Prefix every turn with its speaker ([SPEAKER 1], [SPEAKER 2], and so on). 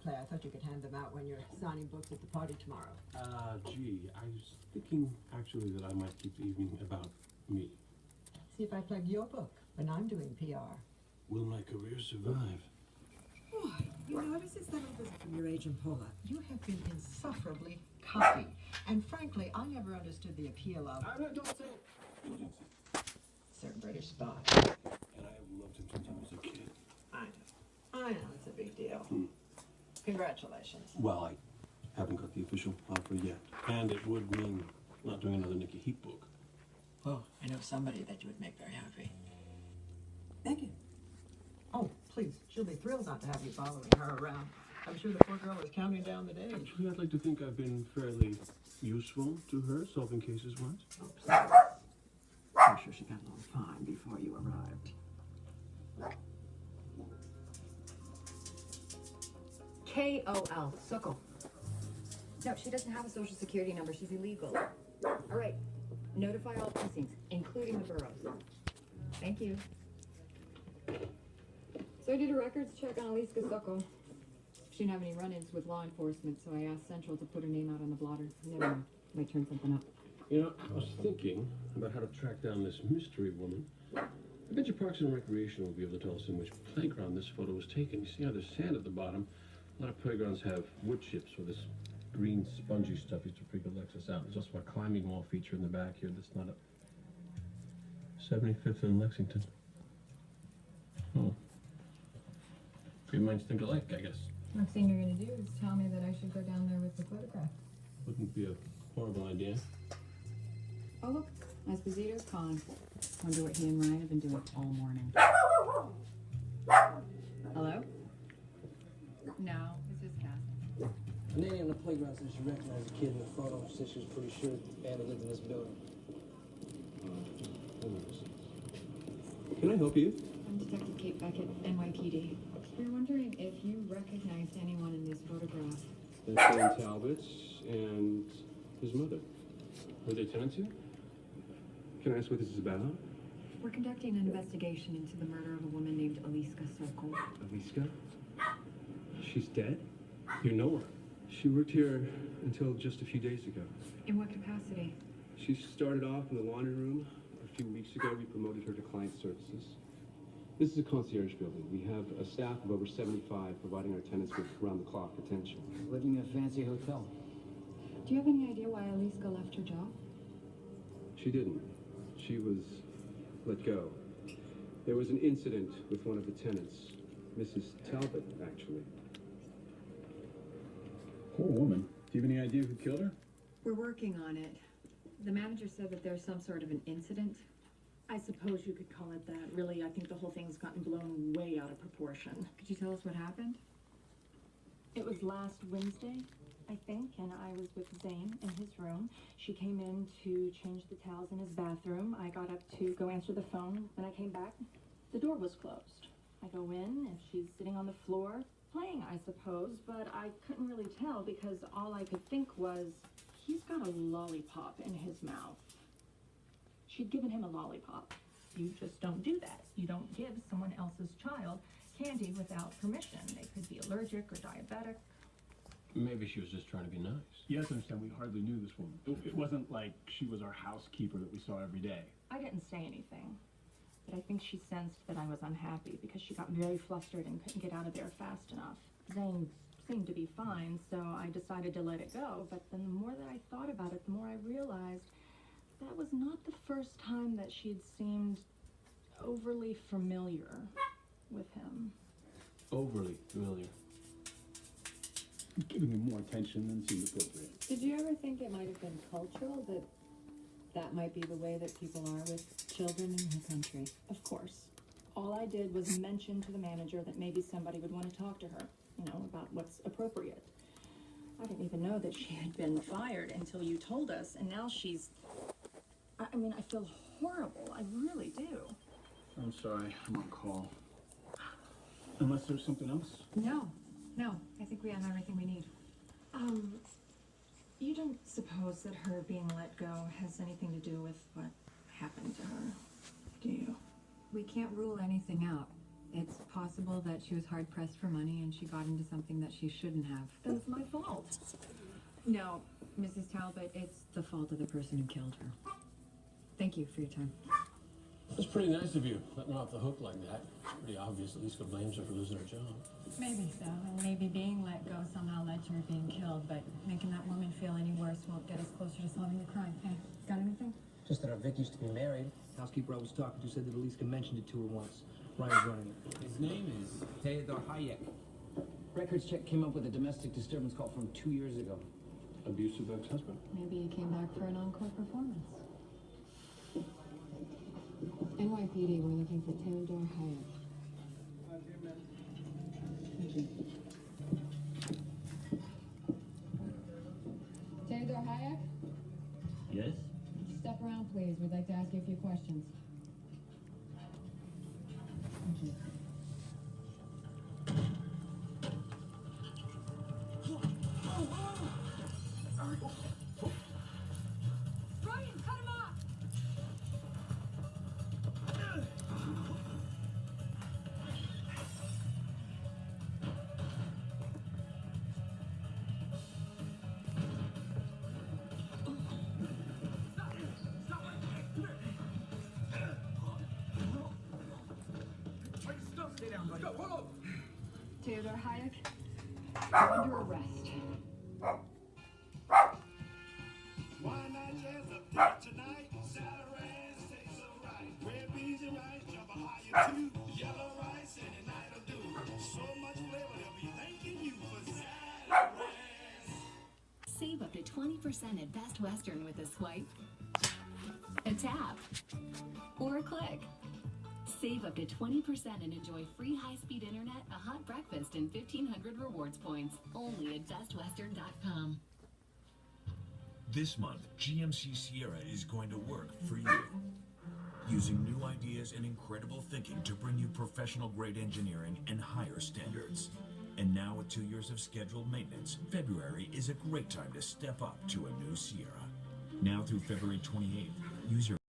[SPEAKER 1] play. I thought you could hand them out when you're signing books at the party tomorrow.
[SPEAKER 2] Gee, I was thinking actually that I might keep the evening about me.
[SPEAKER 1] See if I plug your book when I'm doing PR.
[SPEAKER 2] Will my career survive?
[SPEAKER 1] Boy, you notice it's that over from your agent, Paula. You have been insufferably cocky. And frankly, I never understood the appeal of...
[SPEAKER 2] Don't say it.
[SPEAKER 1] certain British spy.
[SPEAKER 2] And I have loved him since I was a kid.
[SPEAKER 1] I know, it's a big deal. Congratulations.
[SPEAKER 2] Well, I haven't got the official offer yet. And it would mean not doing another Nikki Heap book.
[SPEAKER 1] Oh, I know somebody that you would make very happy. Thank you. Oh, please, she'll be thrilled not to have you following her around. I'm sure the poor girl is counting down the days.
[SPEAKER 2] Actually, I'd like to think I've been fairly useful to her, solving cases once.
[SPEAKER 1] Oh, please. I'm sure she got along fine before you arrived.
[SPEAKER 3] K-O-L, Suckle. No, she doesn't have a social security number. She's illegal. All right, notify all precincts, including the boroughs. Thank you. So I did a records check on Aliska Suckle. She didn't have any run-ins with law enforcement, so I asked Central to put her name out on the blotter. Never mind. Might turn something up.
[SPEAKER 2] You know, I was thinking about how to track down this mystery woman. I bet you Parks and Recreation will be able to tell us in which playground this photo was taken. You see how there's sand at the bottom? A lot of playgrounds have wood chips or this green spongy stuff used to freak Alexis out. There's also a climbing wall feature in the back here that's not up. 75th and Lexington. Oh. Three minds think alike, I guess.
[SPEAKER 3] Next thing you're gonna do is tell me that I should go down there with the photograph.
[SPEAKER 2] Wouldn't be a horrible idea.
[SPEAKER 3] Oh look, Esposito's calling. Wonder what he and Ryan have been doing all morning. Hello? No, it's just Cass.
[SPEAKER 4] A nanny on the playground said she recognized the kid in the photo. She said she was pretty sure the bandit lived in this building.
[SPEAKER 2] Can I help you?
[SPEAKER 3] I'm Detective Kate Beckett, NYPD. We were wondering if you recognized anyone in this photograph.
[SPEAKER 2] That's Sam Talbot and his mother. Were they tenants here? Can I ask what this is about?
[SPEAKER 3] We're conducting an investigation into the murder of a woman named Aliska Sokol.
[SPEAKER 2] Aliska? She's dead? You know her. She worked here until just a few days ago.
[SPEAKER 3] In what capacity?
[SPEAKER 2] She started off in the laundry room. A few weeks ago, we promoted her to client services. This is a concierge building. We have a staff of over 75 providing our tenants with round-the-clock attention.
[SPEAKER 4] Living in a fancy hotel.
[SPEAKER 3] Do you have any idea why Aliska left her job?
[SPEAKER 2] She didn't. She was let go. There was an incident with one of the tenants, Mrs. Talbot, actually.
[SPEAKER 5] Poor woman. Do you have any idea who killed her?
[SPEAKER 3] We're working on it. The manager said that there's some sort of an incident.
[SPEAKER 6] I suppose you could call it that. Really, I think the whole thing's gotten blown way out of proportion.
[SPEAKER 3] Could you tell us what happened?
[SPEAKER 6] It was last Wednesday, I think, and I was with Zane in his room. She came in to change the towels in his bathroom. I got up to go answer the phone. When I came back, the door was closed. I go in, and she's sitting on the floor, playing, I suppose, but I couldn't really tell because all I could think was, he's got a lollipop in his mouth. She'd given him a lollipop. You just don't do that. You don't give someone else's child candy without permission. They could be allergic or diabetic.
[SPEAKER 2] Maybe she was just trying to be nice.
[SPEAKER 5] You have to understand, we hardly knew this woman. It wasn't like she was our housekeeper that we saw every day.
[SPEAKER 6] I didn't say anything, but I think she sensed that I was unhappy because she got very flustered and couldn't get out of there fast enough. Zane seemed to be fine, so I decided to let it go, but then the more that I thought about it, the more I realized that was not the first time that she had seemed overly familiar with him.
[SPEAKER 2] Overly familiar.
[SPEAKER 5] Giving him more attention than seemed appropriate.
[SPEAKER 3] Did you ever think it might have been cultural, that might be the way that people are with children in her country?
[SPEAKER 6] Of course. All I did was mention to the manager that maybe somebody would want to talk to her, about what's appropriate. I didn't even know that she had been fired until you told us, and now she's... I mean, I feel horrible. I really do.
[SPEAKER 5] I'm sorry, I'm on call. Unless there's something else?
[SPEAKER 3] No, I think we have everything we need.
[SPEAKER 6] You don't suppose that her being let go has anything to do with what happened to her, do you?
[SPEAKER 3] We can't rule anything out. It's possible that she was hard-pressed for money and she got into something that she shouldn't have.
[SPEAKER 6] Then it's my fault.
[SPEAKER 3] No, Mrs. Talbot, it's the fault of the person who killed her. Thank you for your time.
[SPEAKER 2] That's pretty nice of you, letting her off the hook like that. Pretty obvious at least who blames her for losing her job.
[SPEAKER 3] Maybe so, and maybe being let go somehow led to her being killed, but making that woman feel any worse won't get us closer to solving the crime. Hey, got anything?
[SPEAKER 4] Just that our Vic used to be married. Housekeeper I was talking to said that Elisa mentioned it to her once. Ryan's running it.
[SPEAKER 7] His name is Theodore Hayek.
[SPEAKER 8] Records check came up with a domestic disturbance call from 2 years ago.
[SPEAKER 2] Abusive ex-husband.
[SPEAKER 3] Maybe he came back for an encore performance. NYPD, we're looking for Theodore Hayek. Thank you. Theodore Hayek?
[SPEAKER 7] Yes?
[SPEAKER 3] Step around, please. We'd like to ask you a few questions. Thank you.
[SPEAKER 6] Ryan, cut him off!
[SPEAKER 3] Theodore Hayek, you're under arrest.
[SPEAKER 9] Why not just a date tonight? Salaries taste so right. Red beans and rice, jumbo higher too. Yellow rice and a night will do. So much flavor, they'll be thanking you for salaries.
[SPEAKER 10] Save up to 20% at Best Western with a swipe, a tap, or a click. Save up to 20% and enjoy free high-speed internet, a hot breakfast, and 1,500 rewards points. Only at bestwestern.com.
[SPEAKER 11] This month, GMC Sierra is going to work for you. Using new ideas and incredible thinking to bring you professional-grade engineering and higher standards. And now with 2 years of scheduled maintenance, February is a great time to step up to a new Sierra. Now through February 28th, use your